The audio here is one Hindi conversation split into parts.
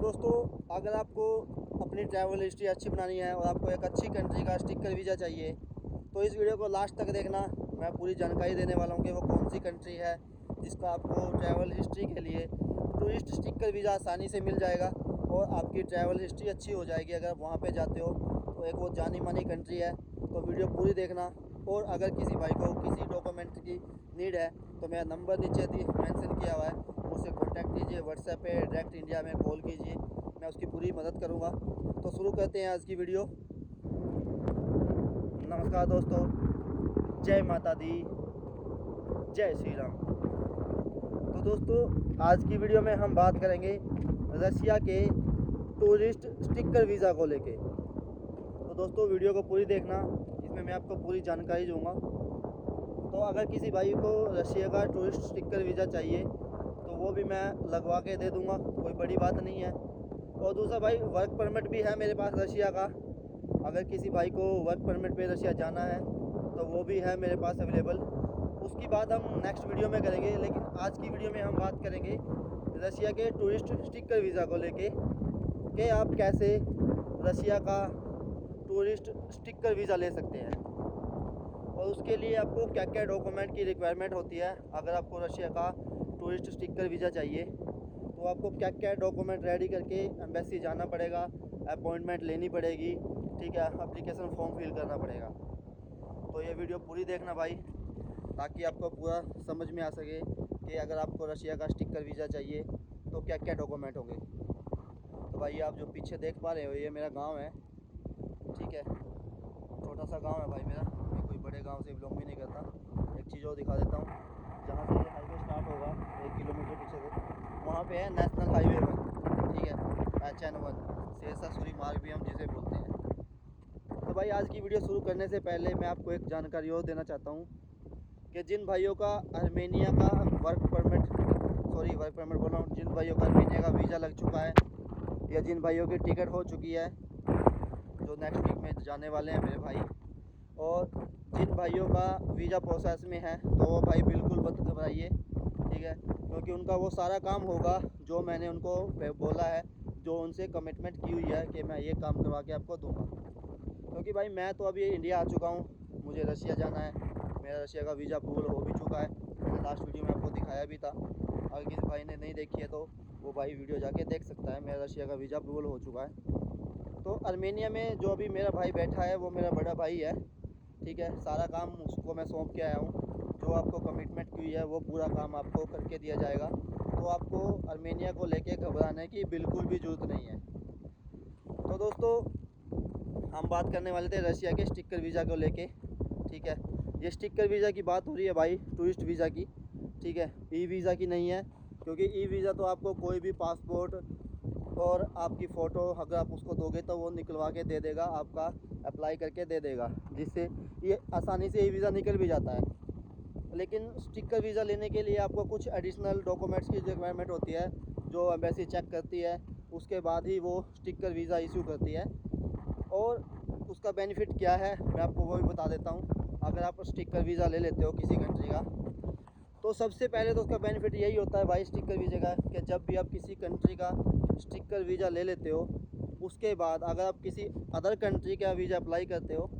दोस्तों, अगर आपको अपनी ट्रैवल हिस्ट्री अच्छी बनानी है और आपको एक अच्छी कंट्री का स्टिकर वीज़ा चाहिए तो इस वीडियो को लास्ट तक देखना। मैं पूरी जानकारी देने वाला हूँ कि वो कौन सी कंट्री है जिसका आपको ट्रैवल हिस्ट्री के लिए टूरिस्ट स्टिकर वीज़ा आसानी से मिल जाएगा और आपकी ट्रैवल हिस्ट्री अच्छी हो जाएगी। अगर आप वहाँ पे जाते हो तो एक वो जानी मानी कंट्री है, तो वीडियो पूरी देखना। और अगर किसी भाई को किसी डॉक्यूमेंट की नीड है तो मेरा नंबर नीचे मेंशन किया हुआ है, मुझसे कॉन्टैक्ट कीजिए। व्हाट्सएप पे डायरेक्ट इंडिया में कॉल कीजिए, मैं उसकी पूरी मदद करूँगा। तो शुरू करते हैं आज की वीडियो। नमस्कार दोस्तों, जय माता दी, जय श्री राम। तो दोस्तों, आज की वीडियो में हम बात करेंगे रशिया के टूरिस्ट स्टिकर वीज़ा को लेके। तो दोस्तों, वीडियो को पूरी देखना, इसमें मैं आपको पूरी जानकारी दूंगा। तो अगर किसी भाई को रशिया का टूरिस्ट स्टिकर वीज़ा चाहिए तो वो भी मैं लगवा के दे दूंगा, कोई बड़ी बात नहीं है। और दूसरा भाई, वर्क परमिट भी है मेरे पास रशिया का। अगर किसी भाई को वर्क परमिट पे रशिया जाना है तो वो भी है मेरे पास अवेलेबल। उसकी बात हम नेक्स्ट वीडियो में करेंगे, लेकिन आज की वीडियो में हम बात करेंगे रशिया के टूरिस्ट स्टिकर वीज़ा को लेके कि आप कैसे रशिया का टूरिस्ट स्टिकर वीज़ा ले सकते हैं और उसके लिए आपको क्या क्या डॉक्यूमेंट की रिक्वायरमेंट होती है। अगर आपको रशिया का टूरिस्ट स्टिकर वीज़ा चाहिए तो आपको क्या क्या डॉक्यूमेंट रेडी करके एम्बेसी जाना पड़ेगा, अपॉइंटमेंट लेनी पड़ेगी, ठीक है, एप्लीकेशन फॉर्म फिल करना पड़ेगा। तो ये वीडियो पूरी देखना भाई, ताकि आपको पूरा समझ में आ सके कि अगर आपको रशिया का स्टिकर वीज़ा चाहिए तो क्या क्या डॉक्यूमेंट होंगे। तो भाई, आप जो पीछे देख पा रहे हो ये मेरा गाँव है, ठीक है, छोटा सा गांव है भाई मेरा। मैं कोई बड़े गांव से बिलोंग भी नहीं करता। एक चीज़ और दिखा देता हूँ, जहाँ से ये हाईवे स्टार्ट होगा 1 किलोमीटर पीछे से, वहाँ पे है नेशनल हाईवे 1, ठीक है, HN1, शेरशाह सूरी मार्ग भी हम जिसे बोलते हैं। तो भाई, आज की वीडियो शुरू करने से पहले मैं आपको एक जानकारी और देना चाहता हूँ कि जिन भाइयों का आर्मेनिया का वर्क परमिट बोल रहा हूँ, जिन भाइयों का आर्मेनिया का वीज़ा लग चुका है या जिन भाइयों की टिकट हो चुकी है, जो नेक्स्ट वीक में जाने वाले हैं मेरे भाई, और जिन भाइयों का वीज़ा प्रोसेस में है तो वो भाई बिल्कुल मत घबराइए, ठीक है, क्योंकि उनका वो सारा काम होगा जो मैंने उनको बोला है, जो उनसे कमिटमेंट की हुई है कि मैं ये काम करवा के आपको दूंगा। क्योंकि भाई मैं तो अभी इंडिया आ चुका हूँ, मुझे रशिया जाना है, मेरा रशिया का वीज़ा अप्रूवल हो भी चुका है। मैंने लास्ट वीडियो में आपको दिखाया भी था, अगर किसी भाई ने नहीं देखी है तो वो भाई वीडियो जाके देख सकता है। मेरा रशिया का वीज़ा अप्रूवल हो चुका है। तो आर्मेनिया में जो अभी मेरा भाई बैठा है वो मेरा बड़ा भाई है, ठीक है, सारा काम उसको मैं सौंप के आया हूँ। जो आपको कमिटमेंट की है वो पूरा काम आपको करके दिया जाएगा। तो आपको आर्मेनिया को लेके घबराने की बिल्कुल भी ज़रूरत नहीं है। तो दोस्तों, हम बात करने वाले थे रशिया के स्टिकर वीज़ा को लेके, ठीक है। ये स्टिकर वीज़ा की बात हो रही है भाई, टूरिस्ट वीज़ा की, ठीक है, ई वीज़ा की नहीं है। क्योंकि ई वीज़ा तो आपको कोई भी पासपोर्ट और आपकी फ़ोटो अगर आप उसको दोगे तो वो निकलवा के दे देगा, आपका अप्लाई करके दे देगा, जिससे ये आसानी से ई वीज़ा निकल भी जाता है। लेकिन स्टिकर वीज़ा लेने के लिए आपको कुछ एडिशनल डॉक्यूमेंट्स की रिक्वायरमेंट होती है, जो एम्बेसी चेक करती है, उसके बाद ही वो स्टिकर वीज़ा इशू करती है। और उसका बेनिफिट क्या है मैं आपको वो भी बता देता हूँ। अगर आप स्टिकर वीज़ा ले लेते हो किसी कंट्री का, तो सबसे पहले तो उसका बेनिफिट यही होता है भाई स्टिकर वीज़ा का, कि जब भी आप किसी कंट्री का स्टिकर वीज़ा ले लेते हो, उसके बाद अगर आप किसी अदर कंट्री का वीज़ा अप्लाई करते हो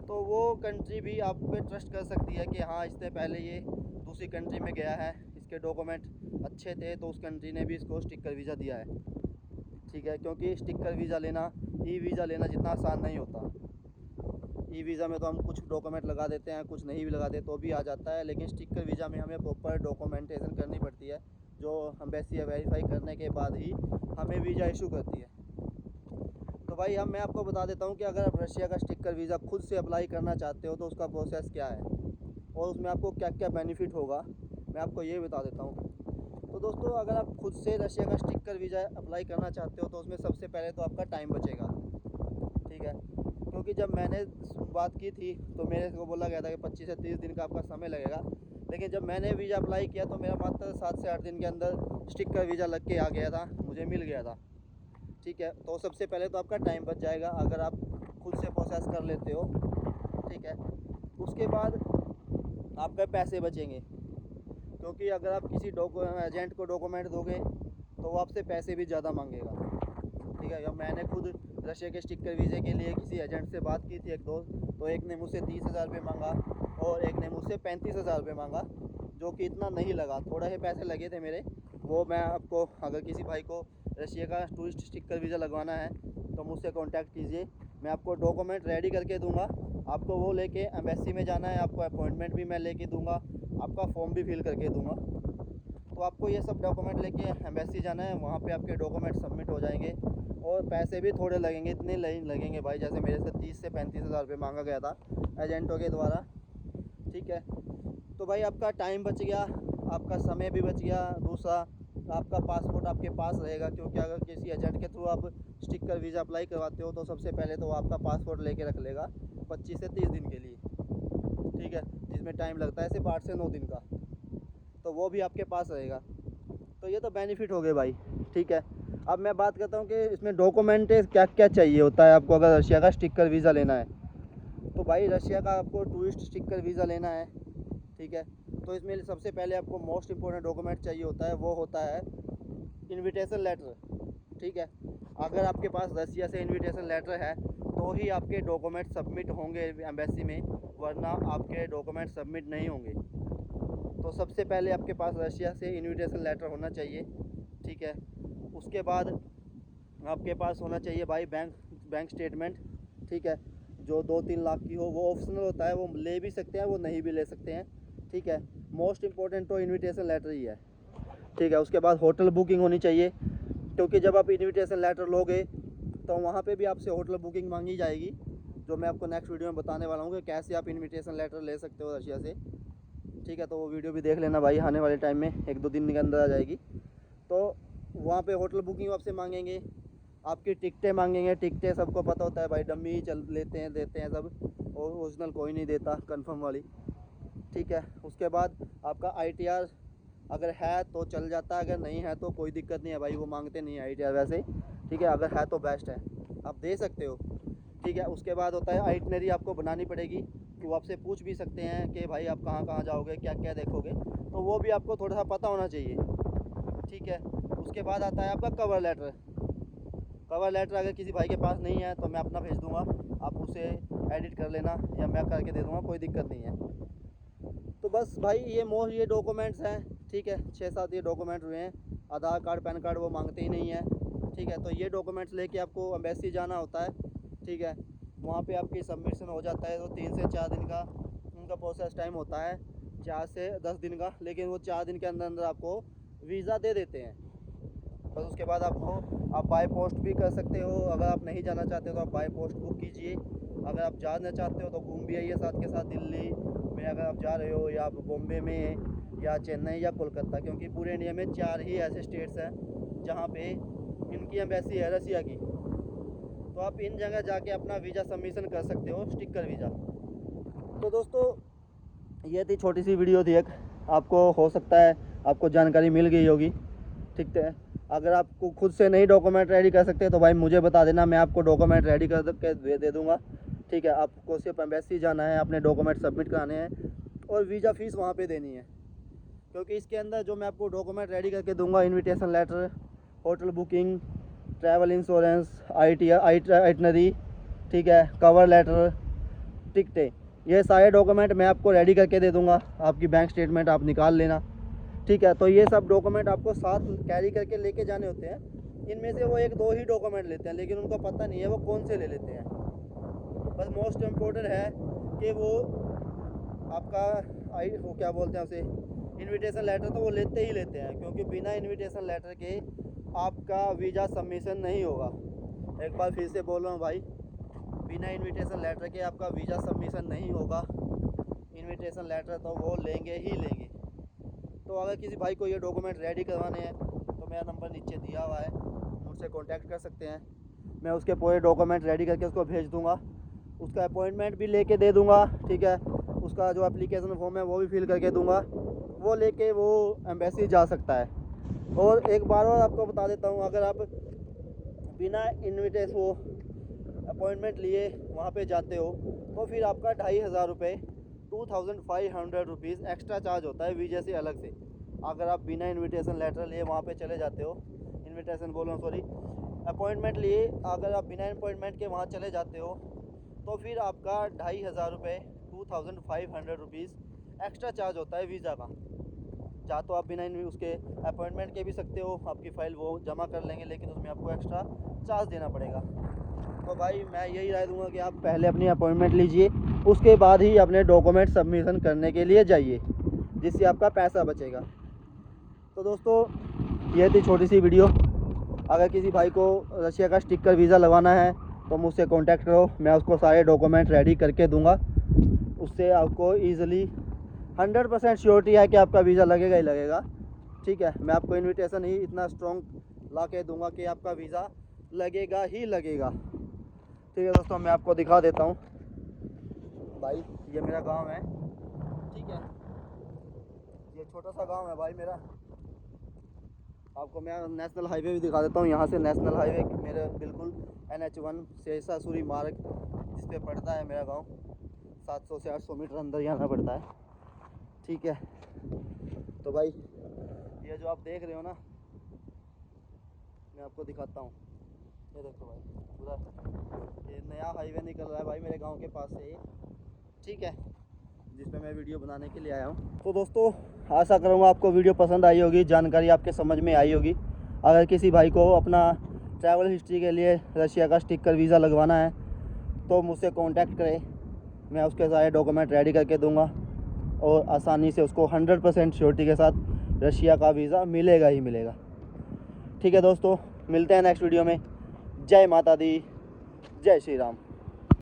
तो वो कंट्री भी आप पे ट्रस्ट कर सकती है कि हाँ, इससे पहले ये दूसरी कंट्री में गया है, इसके डॉक्यूमेंट अच्छे थे, तो उस कंट्री ने भी इसको स्टिकर वीज़ा दिया है, ठीक है। क्योंकि स्टिकर वीज़ा लेना ई वीज़ा लेना जितना आसान नहीं होता। ई वीज़ा में तो हम कुछ डॉक्यूमेंट लगा देते हैं, कुछ नहीं भी लगाते तो भी आ जाता है, लेकिन स्टिकर वीज़ा में हमें प्रॉपर डॉक्यूमेंटेशन करनी पड़ती है, जो एम्बेसी वेरीफाई करने के बाद ही हमें वीज़ा इशू करती है। तो भाई, मैं आपको बता देता हूँ कि अगर आप रशिया का स्टिकर वीज़ा खुद से अप्लाई करना चाहते हो तो उसका प्रोसेस क्या है और उसमें आपको क्या क्या बेनिफिट होगा, मैं आपको ये बता देता हूँ। तो दोस्तों, अगर आप खुद से रशिया का स्टिकर वीज़ा अप्लाई करना चाहते हो तो उसमें सबसे पहले तो आपका टाइम बचेगा, ठीक है। क्योंकि जब मैंने बात की थी तो मेरे को बोला गया था कि 25 से 30 दिन का आपका समय लगेगा, लेकिन जब मैंने वीज़ा अप्लाई किया तो मेरा मात्र 7 से 8 दिन के अंदर स्टिकर वीज़ा लग के आ गया था, मुझे मिल गया था, ठीक है। तो सबसे पहले तो आपका टाइम बच जाएगा अगर आप खुद से प्रोसेस कर लेते हो, ठीक है। उसके बाद आपके पैसे बचेंगे, क्योंकि अगर आप किसी एजेंट को डॉक्यूमेंट दोगे तो वो आपसे पैसे भी ज़्यादा मांगेगा, ठीक है। या मैंने खुद रशिया के स्टिकर वीज़े के लिए किसी एजेंट से बात की थी, एक दोस्त, तो एक ने मुझसे 30,000 रुपये मांगा और एक ने मुझसे 35,000 रुपये मांगा, जो कि इतना नहीं लगा, थोड़े से पैसे लगे थे मेरे। वो मैं आपको, अगर किसी भाई को रशिया का टूरिस्ट स्टिकर वीज़ा लगवाना है तो मुझसे कांटेक्ट कीजिए। मैं आपको डॉक्यूमेंट रेडी करके दूंगा, आपको वो लेके एम्बेसी में जाना है, आपको अपॉइंटमेंट भी मैं लेके दूंगा, आपका फॉर्म भी फिल करके दूंगा। तो आपको ये सब डॉक्यूमेंट लेके एम्बेसी जाना है, वहाँ पे आपके डॉक्यूमेंट सबमिट हो जाएंगे और पैसे भी थोड़े लगेंगे, इतने लगेंगे भाई, जैसे मेरे से 30 से 35,000 रुपये मांगा गया था एजेंटों के द्वारा, ठीक है। तो भाई आपका टाइम बच गया, आपका समय भी बच गया। दूसरा, आपका पासपोर्ट आपके पास रहेगा, क्योंकि अगर किसी एजेंट के थ्रू आप स्टिकर वीज़ा अप्लाई करवाते हो तो सबसे पहले तो आपका पासपोर्ट लेके रख लेगा 25 से 30 दिन के लिए, ठीक है, जिसमें टाइम लगता है सिर्फ 8 से 9 दिन का, तो वो भी आपके पास रहेगा। तो ये तो बेनिफिट हो गए भाई, ठीक है। अब मैं बात करता हूँ कि इसमें डॉक्यूमेंट क्या क्या चाहिए होता है आपको अगर रशिया का स्टिकर वीज़ा लेना है। तो भाई रशिया का आपको टूरिस्ट स्टिकर वीज़ा लेना है, ठीक है, तो इसमें सबसे पहले आपको मोस्ट इम्पोर्टेंट डॉक्यूमेंट चाहिए होता है, वो होता है इनविटेशन लेटर, ठीक है। अगर आपके पास रशिया से इनविटेशन लेटर है तो ही आपके डॉक्यूमेंट सबमिट होंगे एम्बेसी में, वरना आपके डॉक्यूमेंट सबमिट नहीं होंगे। तो सबसे पहले आपके पास रशिया से इनविटेशन लेटर होना चाहिए, ठीक है। उसके बाद आपके पास होना चाहिए भाई बैंक स्टेटमेंट, ठीक है, जो 2-3 लाख की हो। वो ऑप्शनल होता है, वो ले भी सकते हैं, वो नहीं भी ले सकते हैं, ठीक है। मोस्ट इम्पोर्टेंट तो इनविटेशन लेटर ही है, ठीक है। उसके बाद होटल बुकिंग होनी चाहिए, क्योंकि जब आप इनविटेशन लेटर लोगे तो वहाँ पे भी आपसे होटल बुकिंग मांगी जाएगी, जो मैं आपको नेक्स्ट वीडियो में बताने वाला हूँ कि कैसे आप इनविटेशन लेटर ले सकते हो रशिया से, ठीक है। तो वो वीडियो भी देख लेना भाई, आने वाले टाइम में 1-2 दिन के अंदर आ जाएगी। तो वहाँ पे होटल बुकिंग आपसे मांगेंगे, आपकी टिकटें मांगेंगे। टिकटें सबको पता होता है भाई, डम्मी चल लेते हैं, देते हैं सब, और ओरिजिनल कोई नहीं देता, कंफर्म वाली, ठीक है। उसके बाद आपका ITR अगर है तो चल जाता है, अगर नहीं है तो कोई दिक्कत नहीं है भाई, वो मांगते नहीं है ITR वैसे, ठीक है। अगर है तो बेस्ट है, आप दे सकते हो, ठीक है। उसके बाद होता है आइटनरी आपको बनानी पड़ेगी, कि वो आपसे पूछ भी सकते हैं कि भाई आप कहाँ कहाँ जाओगे, क्या क्या देखोगे, तो वो भी आपको थोड़ा सा पता होना चाहिए, ठीक है। उसके बाद आता है आपका कवर लेटर। कवर लेटर अगर किसी भाई के पास नहीं है तो मैं अपना भेज दूंगा, आप उसे एडिट कर लेना या मैं करके दे दूंगा, कोई दिक्कत नहीं है। तो बस भाई ये डॉक्यूमेंट्स हैं, ठीक है। 6-7 ये डॉक्यूमेंट हुए हैं। आधार कार्ड, पैन कार्ड वो मांगते ही नहीं है, ठीक है। तो ये डॉक्यूमेंट्स लेके आपको एम्बेसी जाना होता है, ठीक है। वहाँ पे आपकी सबमिशन हो जाता है, तो 3 से 4 दिन का उनका प्रोसेस टाइम होता है, 4 से 10 दिन का, लेकिन वो 4 दिन के अंदर अंदर आपको वीज़ा दे देते हैं। बस उसके बाद आप बाय पोस्ट भी कर सकते हो, अगर आप नहीं जाना चाहते हो तो आप बाय पोस्ट बुक कीजिए। अगर आप जाना चाहते हो तो घूम भी आइए साथ के साथ दिल्ली में अगर आप जा रहे हो, या आप बॉम्बे में या चेन्नई या कोलकाता, क्योंकि पूरे इंडिया में 4 ही ऐसे स्टेट्स हैं जहाँ पे इनकी एम्बेसी है रसिया की। तो आप इन जगह जाके अपना वीज़ा सबमिशन कर सकते हो, स्टिकर वीज़ा। तो दोस्तों ये थी छोटी सी वीडियो थी एक, आपको हो सकता है आपको जानकारी मिल गई होगी, ठीक है। अगर आपको खुद से नहीं डॉक्यूमेंट रेडी कर सकते तो भाई मुझे बता देना, मैं आपको डॉक्यूमेंट रेडी कर के दे दूँगा, ठीक है। आपको सिर्फ एम्बेसी जाना है, अपने डॉक्यूमेंट सबमिट कराने हैं और वीज़ा फ़ीस वहाँ पे देनी है, क्योंकि इसके अंदर जो मैं आपको डॉक्यूमेंट रेडी करके दूँगा, invitation letter, hotel booking, travel insurance, itinerary, ठीक है, कवर लेटर, टिकटें, ये सारे डॉक्यूमेंट मैं आपको रेडी करके दे दूँगा। आपकी बैंक स्टेटमेंट आप निकाल लेना, ठीक है। तो ये सब डॉक्यूमेंट आपको साथ कैरी करके लेके जाने होते हैं। इनमें से वो 1-2 ही डॉक्यूमेंट लेते हैं, लेकिन उनको पता नहीं है वो कौन से ले लेते हैं। बस मोस्ट इम्पोर्टेंट है कि वो आपका वो क्या बोलते हैं उसे, इनविटेशन लेटर, तो वो लेते ही लेते हैं, क्योंकि बिना इनविटेशन लेटर के आपका वीज़ा सबमिशन नहीं होगा। एक बार फिर से बोल रहा हूँ भाई, बिना इनविटेशन लेटर के आपका वीज़ा सबमिशन नहीं होगा। इनविटेशन लेटर तो वो लेंगे ही लेंगे। तो अगर किसी भाई को ये डॉक्यूमेंट रेडी करवाने हैं तो मेरा नंबर नीचे दिया हुआ है, मुझसे कांटेक्ट कर सकते हैं। मैं उसके पूरे डॉक्यूमेंट रेडी करके उसको भेज दूंगा, उसका अपॉइंटमेंट भी लेके दे दूंगा, ठीक है। उसका जो एप्लीकेशन फॉर्म है वो भी फिल करके दूंगा, वो लेके वो एम्बेसी जा सकता है। और एक बार और आपको बता देता हूँ, अगर आप बिना इन्विटेशन वो अपॉइंटमेंट लिए वहाँ पे जाते हो तो फिर आपका 2,500 रुपये 2,500 रुपीज़ एक्स्ट्रा चार्ज होता है वीज़ा से अलग से। अगर आप बिना इनविटेशन लेटर लिए वहाँ पे चले जाते हो, इनविटेशन बोल रहा हूँ सॉरी, अपॉइंटमेंट लिए अगर आप बिना अपॉइंटमेंट के वहाँ चले जाते हो तो फिर आपका 2500 रुपये 2500 रुपीज़ एक्स्ट्रा चार्ज होता है वीज़ा का। चाहे तो आप बिना उसके अपॉइंटमेंट के भी सकते हो, आपकी फ़ाइल वो जमा कर लेंगे, लेकिन उसमें आपको एक्स्ट्रा चार्ज देना पड़ेगा। तो भाई मैं यही राय दूंगा कि आप पहले अपनी अपॉइंटमेंट लीजिए, उसके बाद ही अपने डॉक्यूमेंट सबमिशन करने के लिए जाइए, जिससे आपका पैसा बचेगा। तो दोस्तों ये थी छोटी सी वीडियो। अगर किसी भाई को रशिया का स्टिकर वीज़ा लगवाना है तो मुझसे कांटेक्ट करो, मैं उसको सारे डॉक्यूमेंट रेडी करके दूंगा। उससे आपको ईज़िली 100% श्योरिटी है कि आपका वीज़ा लगेगा ही लगेगा। ठीक है, मैं आपको इनविटेशन ही इतना स्ट्रॉन्ग ला के दूँगा कि आपका वीज़ा लगेगा ही लगेगा। ठीक है दोस्तों, मैं आपको दिखा देता हूँ भाई, ये मेरा गांव है। ठीक है, ये छोटा सा गांव है भाई मेरा। आपको मैं नेशनल हाईवे भी दिखा देता हूँ। यहाँ से नेशनल हाईवे मेरे बिल्कुल NH1 शेषासुरी मार्ग जिस पे पड़ता है मेरा गांव, 700 से 800 मीटर अंदर जाना पड़ता है। ठीक है, तो भाई ये जो आप देख रहे हो ना, मैं आपको दिखाता हूँ। ये देखो भाई, पूरा ये नया हाईवे निकल रहा है भाई मेरे गांव के पास से। ठीक है, जिस पे मैं वीडियो बनाने के लिए आया हूँ। तो दोस्तों आशा करूँगा आपको वीडियो पसंद आई होगी, जानकारी आपके समझ में आई होगी। अगर किसी भाई को अपना ट्रैवल हिस्ट्री के लिए रशिया का स्टिकर वीज़ा लगवाना है तो मुझसे कांटेक्ट करें, मैं उसके सारे डॉक्यूमेंट रेडी करके दूंगा और आसानी से उसको 100% श्योरिटी के साथ रशिया का वीज़ा मिलेगा ही मिलेगा। ठीक है दोस्तों, मिलते हैं नेक्स्ट वीडियो में। जय माता दी, जय श्री राम।